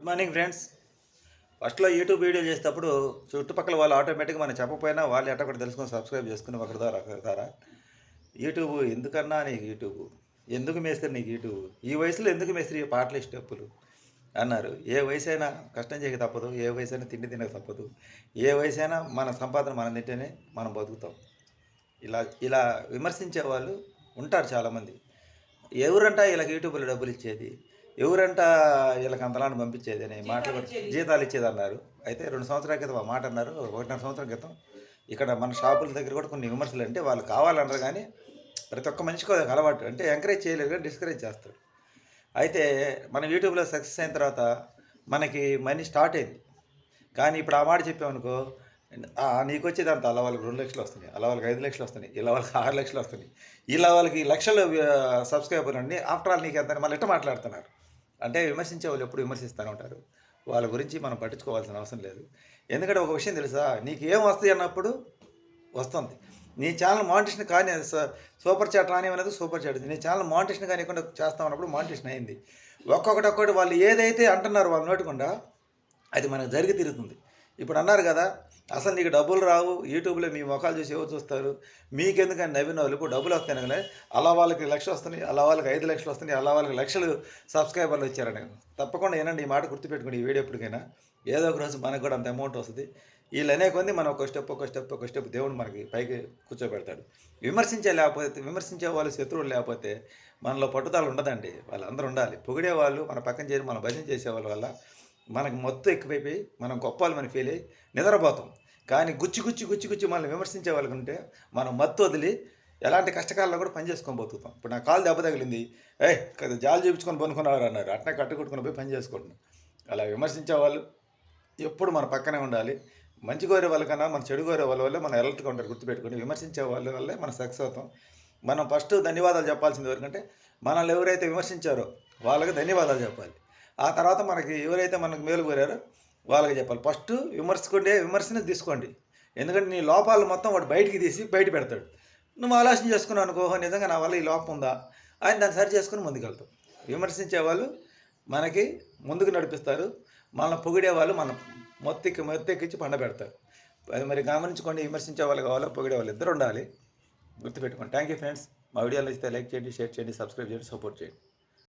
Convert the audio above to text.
Morning friends. ఫస్ట్లో YouTube video చేసేటప్పుడు చుట్టుపక్కల వాళ్ళు ఆటోమేటిక్గా మనం చెప్పకపోయినా వాళ్ళు ఎట్ట కూడా తెలుసుకొని సబ్స్క్రైబ్ చేసుకుని ఒకరి ద్వారా యూట్యూబ్ ఎందుకన్నా నీకు యూట్యూబ్, ఎందుకు మేస్త్రి నీకు యూట్యూబ్, ఈ వయసులో ఎందుకు మేస్త్రి పాటలు స్టెప్పులు అన్నారు. ఏ వయసు అయినా కష్టం చేయక తప్పదు, ఏ వయసు అయినా తిండి తినక తప్పదు, ఏ వయసు అయినా మన సంపాదన మనం తింటేనే మనం బతుకుతాం. ఇలా ఇలా విమర్శించే వాళ్ళు ఉంటారు చాలామంది. ఎవరంట వీళ్ళకి యూట్యూబ్లో డబ్బులు ఇచ్చేది, ఎవరంట వీళ్ళకి అంతలాంటి పంపించేది అనే మాటలు జీతాలు ఇచ్చేది అన్నారు. అయితే 2 సంవత్సరాల క్రితం ఆ మాట అన్నారు. 1.5 సంవత్సరం క్రితం ఇక్కడ మన షాపుల దగ్గర కూడా కొన్ని విమర్శలు, అంటే వాళ్ళు కావాలన్నారు కానీ ప్రతి ఒక్క మనిషికి అది అలవాటు, అంటే ఎంకరేజ్ చేయలేదు కానీ డిస్కరేజ్ చేస్తారు. అయితే మనం యూట్యూబ్లో సక్సెస్ అయిన తర్వాత మనకి మనీ స్టార్ట్ అయింది. కానీ ఇప్పుడు ఆ మాట చెప్పామనుకో, నీకు వచ్చేది అంత అలా వాళ్ళకి 2 లక్షలు వస్తున్నాయి, అలా వాళ్ళకి 5 లక్షలు వస్తున్నాయి, ఇలా వాళ్ళకి 6 లక్షలు వస్తున్నాయి, ఇలా వాళ్ళకి లక్షలు సబ్స్క్రైబర్లు అండి. ఆఫ్టర్ ఆల్ నీకు ఎంత మళ్ళీ ఎట్ట మాట్లాడుతున్నారు అంటే విమర్శించే వాళ్ళు ఎప్పుడు విమర్శిస్తూనే ఉంటారు. వాళ్ళ గురించి మనం పట్టించుకోవాల్సిన అవసరం లేదు. ఎందుకంటే ఒక విషయం తెలుసా, నీకు ఏం వస్తాయి అన్నప్పుడు వస్తుంది. నీ ఛానల్ మానిటేషన్ కానీ సూపర్ చాట్ రానివ్వలేదు, సూపర్ చాట్ నీ ఛానల్ మానిటేషన్ కానివ్వకుండా చేస్తామన్నప్పుడు మానిటేషన్ అయింది. ఒక్కొక్కటి వాళ్ళు ఏదైతే అంటున్నారో వాళ్ళ నోటికుండా అది మనకు జరిగి తిరుగుతుంది. ఇప్పుడు అన్నారు కదా, అసలు నీకు డబ్బులు రావు, యూట్యూబ్లో మీ ముఖాలు చూసి ఎవరు చూస్తారు, మీకెందుకని నవ్విన వాళ్ళు ఇప్పుడు డబ్బులు వస్తాయి కానీ అలా వాళ్ళకి 1,00,000 వస్తున్నాయి, అలా వాళ్ళకి 5 లక్షలు వస్తున్నాయి, అలా వాళ్ళకి లక్షలు సబ్స్క్రైబర్లు వచ్చారని. తప్పకుండా ఏనండి ఈ మాట గుర్తుపెట్టుకుని ఈ వీడియో ఎప్పటికైనా ఏదో ఒక రోజు మనకు కూడా అంత అమౌంట్ వస్తుంది. వీళ్ళు అనే కొంది మనం ఒక స్టెప్ దేవుడు మనకి పైకి కూర్చోబెడతాడు. విమర్శించే వాళ్ళు శత్రువులు లేకపోతే మనలో పట్టుదల ఉండదండి. వాళ్ళందరూ ఉండాలి. పొగిడే వాళ్ళు మన పక్కన చేరి మన భజన చేసేవాళ్ళ వల్ల మనకు మొత్తం ఎక్కువైపోయి మనం గొప్పలు మనం ఫీల్ అయ్యి నిద్రపోతాం. కానీ గుచ్చి మనల్ని విమర్శించే వాళ్ళకి ఉంటే మనం మత్తు వదిలి ఎలాంటి కష్టకాలంలో కూడా పని చేసుకొని బతుకుతాం. ఇప్పుడు నా కాలు దెబ్బ తగిలింది, కదా జాలు చూపించుకొని పనుకున్నారు అన్నారు, అట్నే కట్టుకుట్టుకుని పోయి పని చేసుకుంటున్నాం. అలా విమర్శించే వాళ్ళు ఎప్పుడు మన పక్కనే ఉండాలి. మంచి కోరే వాళ్ళకన్నా మన చెడు కోరే వాళ్ళ వల్లే మనం అలర్ట్గా ఉంటారు. గుర్తుపెట్టుకొని విమర్శించే వాళ్ళ వల్లే మనం సక్సెస్ అవుతాం. మనం ఫస్ట్ ధన్యవాదాలు చెప్పాల్సింది ఎవరికంటే మనల్ని ఎవరైతే విమర్శించారో వాళ్ళకి ధన్యవాదాలు చెప్పాలి. ఆ తర్వాత మనకి ఎవరైతే మనకు మేలు కోరారో వాళ్ళకి చెప్పాలి. ఫస్ట్ విమర్శని తీసుకోండి. ఎందుకంటే నీ లోపాలు మొత్తం వాడు బయటికి తీసి బయట పెడతాడు. నువ్వు ఆలోచన చేసుకున్నావు అనుకో, నిజంగా నా వల్ల ఈ లోపం ఉందా ఆయన దాన్ని సరి చేసుకుని ముందుకెళ్తాం. విమర్శించే వాళ్ళు మనకి ముందుకు నడిపిస్తారు, మనల్ని పొగిడే వాళ్ళు మన మొత్తెక్కించి పండబెడతారు. అది మరి గమనించుకోండి. విమర్శించే వాళ్ళు కావాలో పొగిడే వాళ్ళు ఇద్దరు ఉండాలి. గుర్తుపెట్టుకోండి. Thank you friends. మా వీడియోలు ఇస్తే లైక్ చేయండి, షేర్ చేయండి, సబ్స్క్రైబ్ చేయండి, సపోర్ట్ చేయండి.